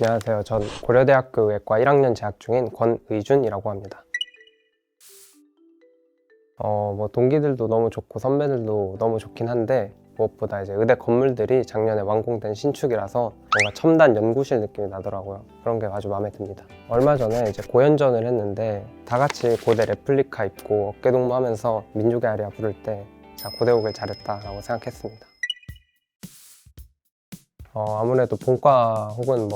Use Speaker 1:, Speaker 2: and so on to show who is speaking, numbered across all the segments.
Speaker 1: 안녕하세요. 전 고려대학교 외과 1학년 재학 중인 권의준이라고 합니다. 동기들도 너무 좋고 선배들도 너무 좋긴 한데 무엇보다 이제 의대 건물들이 작년에 완공된 신축이라서 뭔가 첨단 연구실 느낌이 나더라고요. 그런 게 아주 마음에 듭니다. 얼마 전에 이제 고연전을 했는데 다 같이 고대 레플리카 입고 어깨동무하면서 민족의 아리아 부를 때 고대 오길 잘했다라고 생각했습니다. 아무래도 본과 혹은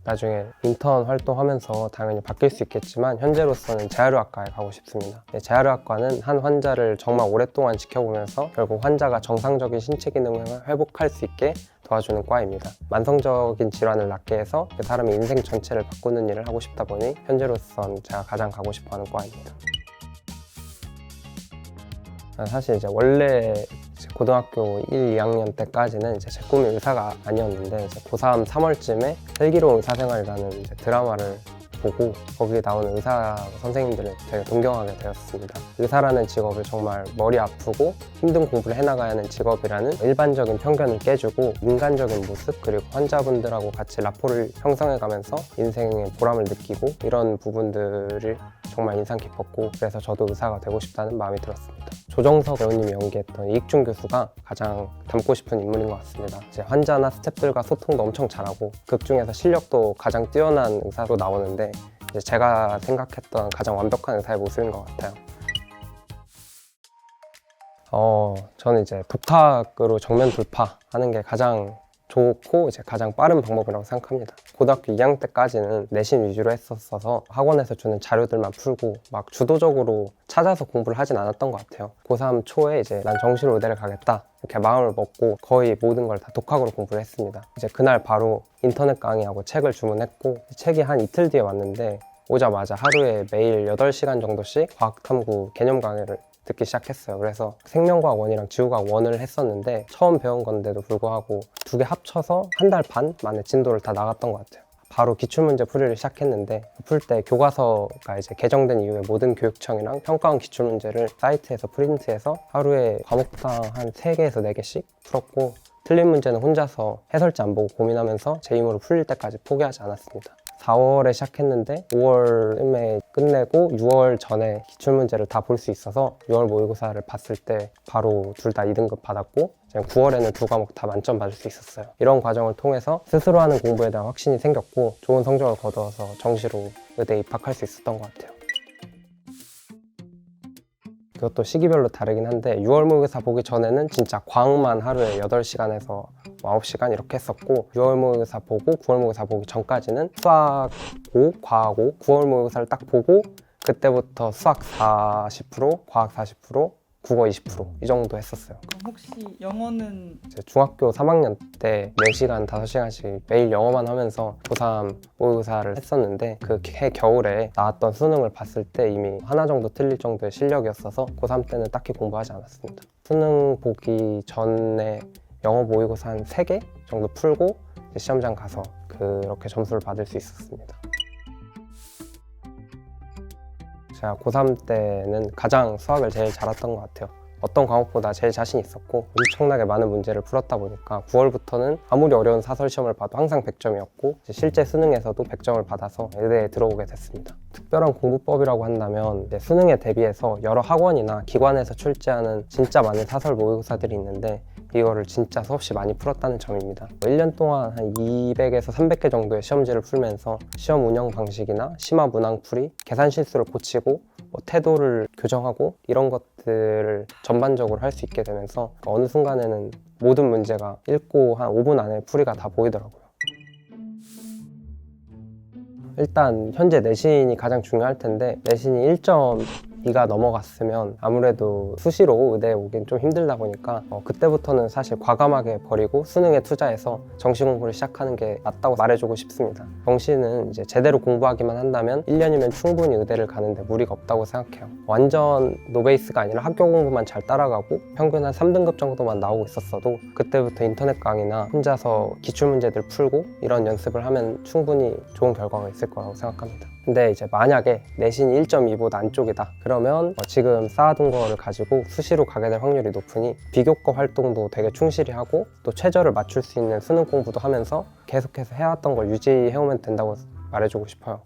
Speaker 1: 나중에 인턴 활동하면서 당연히 바뀔 수 있겠지만 현재로서는 재활의학과에 가고 싶습니다. 재활의학과는 한 환자를 정말 오랫동안 지켜보면서 결국 환자가 정상적인 신체 기능을 회복할 수 있게 도와주는 과입니다. 만성적인 질환을 낫게 해서 그 사람의 인생 전체를 바꾸는 일을 하고 싶다 보니 현재로선 제가 가장 가고 싶어하는 과입니다. 사실 원래 고등학교 1, 2학년 때까지는 제 꿈이 의사가 아니었는데 고3 3월쯤에 슬기로운 의사생활이라는 드라마를 보고 거기에 나오는 의사 선생님들을 되게 동경하게 되었습니다. 의사라는 직업을 정말 머리 아프고 힘든 공부를 해나가야 하는 직업이라는 일반적인 편견을 깨주고 인간적인 모습 그리고 환자분들하고 같이 라포를 형성해가면서 인생의 보람을 느끼고 이런 부분들이 정말 인상 깊었고 그래서 저도 의사가 되고 싶다는 마음이 들었습니다. 조정석 배우님이 연기했던 이익준 교수가 가장 닮고 싶은 인물인 것 같습니다. 환자나 스태프들과 소통도 엄청 잘하고 극 중에서 실력도 가장 뛰어난 의사로 나오는데 제가 생각했던 가장 완벽한 의사의 모습인 것 같아요. 저는 독학으로 정면 돌파하는 게 가장 좋고 가장 빠른 방법이라고 생각합니다. 고등학교 2학년 때까지는 내신 위주로 했었어서 학원에서 주는 자료들만 풀고 막 주도적으로 찾아서 공부를 하진 않았던 것 같아요. 고3 초에 난 정시로 의대를 가겠다 이렇게 마음을 먹고 거의 모든 걸 다 독학으로 공부를 했습니다. 그날 바로 인터넷 강의하고 책을 주문했고 책이 한 이틀 뒤에 왔는데 오자마자 하루에 매일 8시간 정도씩 과학탐구 개념 강의를 듣기 시작했어요. 그래서 생명과학 1이랑 지구과학 1을 했었는데 처음 배운 건데도 불구하고 두 개 합쳐서 한 달 반 만에 진도를 다 나갔던 것 같아요. 바로 기출문제 풀이를 시작했는데 풀 때 교과서가 개정된 이후에 모든 교육청이랑 평가원 기출문제를 사이트에서 프린트해서 하루에 과목당 한 3개에서 4개씩 풀었고 틀린 문제는 혼자서 해설지 안 보고 고민하면서 제 힘으로 풀릴 때까지 포기하지 않았습니다. 4월에 시작했는데 5월쯤에 끝내고 6월 전에 기출문제를 다 볼 수 있어서 6월 모의고사를 봤을 때 바로 둘 다 2등급 받았고 9월에는 두 과목 다 만점 받을 수 있었어요. 이런 과정을 통해서 스스로 하는 공부에 대한 확신이 생겼고 좋은 성적을 거두어서 정시로 의대에 입학할 수 있었던 것 같아요. 그것도 시기별로 다르긴 한데 6월 모의고사 보기 전에는 진짜 과학만 하루에 8시간에서 9시간 이렇게 했었고 6월 모의고사 보고 9월 모의고사 보기 전까지는 수학 5, 과학 5, 9월 모의고사를 딱 보고 그때부터 수학 40%, 과학 40%, 국어 20% 이 정도 했었어요.
Speaker 2: 그럼 혹시 영어는?
Speaker 1: 중학교 3학년 때 4시간, 5시간씩 매일 영어만 하면서 고3 모의고사를 했었는데 그 해 겨울에 나왔던 수능을 봤을 때 이미 하나 정도 틀릴 정도의 실력이었어서 고3 때는 딱히 공부하지 않았습니다. 수능 보기 전에 영어 모의고사 한 3개 정도 풀고 시험장 가서 그렇게 점수를 받을 수 있었습니다. 제가 고3 때는 가장 수학을 제일 잘했던 것 같아요. 어떤 과목보다 제일 자신 있었고 엄청나게 많은 문제를 풀었다 보니까 9월부터는 아무리 어려운 사설 시험을 봐도 항상 100점이었고 실제 수능에서도 100점을 받아서 의대에 들어오게 됐습니다. 특별한 공부법이라고 한다면 수능에 대비해서 여러 학원이나 기관에서 출제하는 진짜 많은 사설 모의고사들이 있는데 이거를 진짜 수없이 많이 풀었다는 점입니다. 1년 동안 한 200에서 300개 정도의 시험지를 풀면서 시험 운영 방식이나 심화 문항풀이, 계산 실수를 고치고 태도를 교정하고 이런 것들을 전반적으로 할 수 있게 되면서 어느 순간에는 모든 문제가 읽고 한 5분 안에 풀이가 다 보이더라고요. 일단 현재 내신이 가장 중요할 텐데 내신이 1.2가 넘어갔으면 아무래도 수시로 의대에 오긴 좀 힘들다 보니까 그때부터는 사실 과감하게 버리고 수능에 투자해서 정시 공부를 시작하는 게 맞다고 말해주고 싶습니다. 정시는 제대로 공부하기만 한다면 1년이면 충분히 의대를 가는데 무리가 없다고 생각해요. 완전 노베이스가 아니라 학교 공부만 잘 따라가고 평균 한 3등급 정도만 나오고 있었어도 그때부터 인터넷 강의나 혼자서 기출문제들 풀고 이런 연습을 하면 충분히 좋은 결과가 있을 거라고 생각합니다. 근데 이제 만약에 내신이 1.2보다 안쪽이다 그러면 지금 쌓아둔 거를 가지고 수시로 가게 될 확률이 높으니 비교과 활동도 되게 충실히 하고 또 최저를 맞출 수 있는 수능 공부도 하면서 계속해서 해왔던 걸 유지해오면 된다고 말해주고 싶어요.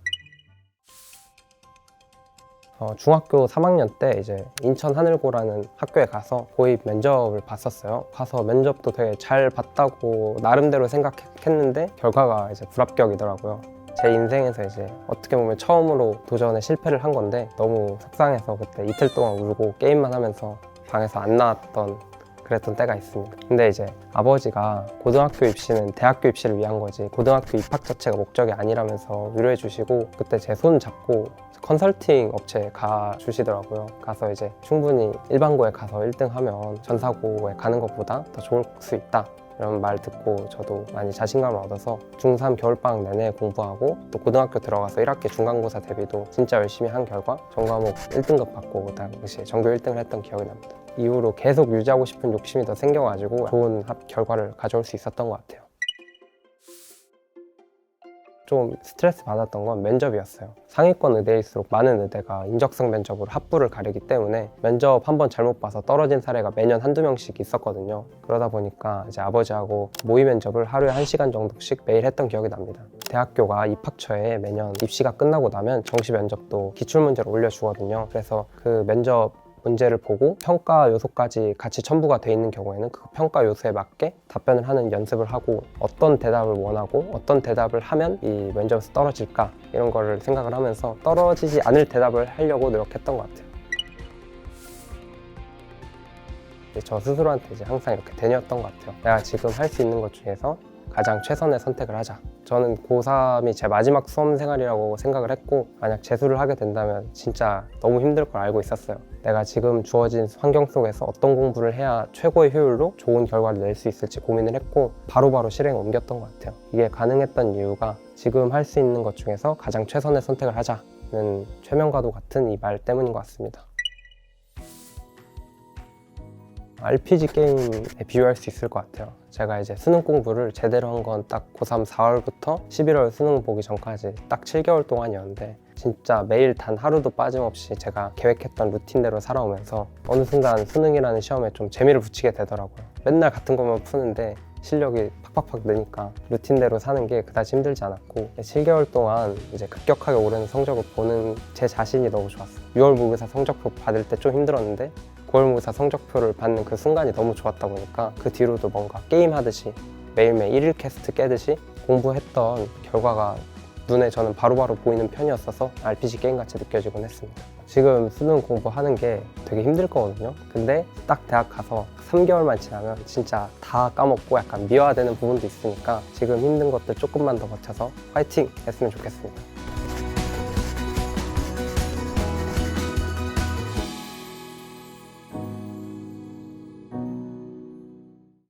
Speaker 1: 중학교 3학년 때 이제 인천 하늘고라는 학교에 가서 고입 면접을 봤었어요. 가서 면접도 되게 잘 봤다고 나름대로 생각했는데 결과가 이제 불합격이더라고요. 제 인생에서 이제 어떻게 보면 처음으로 도전에 실패를 한 건데 너무 속상해서 그때 이틀 동안 울고 게임만 하면서 방에서 안 나왔던 그랬던 때가 있습니다. 근데 이제 아버지가 고등학교 입시는 대학교 입시를 위한 거지 고등학교 입학 자체가 목적이 아니라면서 위로해 주시고 그때 제 손 잡고 컨설팅 업체에 가 주시더라고요. 가서 이제 충분히 일반고에 가서 1등 하면 전사고에 가는 것보다 더 좋을 수 있다 이런 말 듣고 저도 많이 자신감을 얻어서 중3 겨울방학 내내 공부하고 또 고등학교 들어가서 1학기 중간고사 대비도 진짜 열심히 한 결과 전과목 1등급 받고 그다음에 전교 1등을 했던 기억이 납니다. 이후로 계속 유지하고 싶은 욕심이 더 생겨가지고 좋은 결과를 가져올 수 있었던 것 같아요. 좀 스트레스 받았던 건 면접이었어요. 상위권 의대일수록 많은 의대가 인적성 면접으로 합부를 가리기 때문에 면접 한 번 잘못 봐서 떨어진 사례가 매년 한두 명씩 있었거든요. 그러다 보니까 이제 아버지하고 모의 면접을 하루에 1시간 정도씩 매일 했던 기억이 납니다. 대학교가 입학처에 매년 입시가 끝나고 나면 정시 면접도 기출문제를 올려주거든요. 그래서 그 면접 문제를 보고 평가 요소까지 같이 첨부가 돼 있는 경우에는 그 평가 요소에 맞게 답변을 하는 연습을 하고 어떤 대답을 원하고 어떤 대답을 하면 이 면접에서 떨어질까 이런 거를 생각을 하면서 떨어지지 않을 대답을 하려고 노력했던 것 같아요. 저 스스로한테 이제 항상 이렇게 되뇌었던 것 같아요. 내가 지금 할 수 있는 것 중에서 가장 최선의 선택을 하자. 저는 고3이 제 마지막 수험 생활이라고 생각을 했고 만약 재수를 하게 된다면 진짜 너무 힘들 걸 알고 있었어요. 내가 지금 주어진 환경 속에서 어떤 공부를 해야 최고의 효율로 좋은 결과를 낼 수 있을지 고민을 했고 바로바로 실행에 옮겼던 것 같아요. 이게 가능했던 이유가 지금 할 수 있는 것 중에서 가장 최선의 선택을 하자는 최명과도 같은 이 말 때문인 것 같습니다. RPG 게임에 비유할 수 있을 것 같아요. 제가 이제 수능 공부를 제대로 한 건 딱 고3 4월부터 11월 수능 보기 전까지 딱 7개월 동안이었는데 진짜 매일 단 하루도 빠짐없이 제가 계획했던 루틴대로 살아오면서 어느 순간 수능이라는 시험에 좀 재미를 붙이게 되더라고요. 맨날 같은 것만 푸는데 실력이 팍팍팍 느니까 루틴대로 사는 게 그다지 힘들지 않았고 7개월 동안 이제 급격하게 오르는 성적을 보는 제 자신이 너무 좋았어요. 6월 모의고사 성적표 받을 때 좀 힘들었는데 9월 모의고사 성적표를 받는 그 순간이 너무 좋았다 보니까 그 뒤로도 뭔가 게임하듯이 매일매일 1일 캐스트 깨듯이 공부했던 결과가 눈에 저는 바로바로 보이는 편이었어서 RPG 게임같이 느껴지곤 했습니다. 지금 수능 공부하는 게 되게 힘들 거거든요. 근데 딱 대학 가서 3개월만 지나면 진짜 다 까먹고 약간 미화되는 부분도 있으니까 지금 힘든 것들 조금만 더 버텨서 화이팅 했으면 좋겠습니다.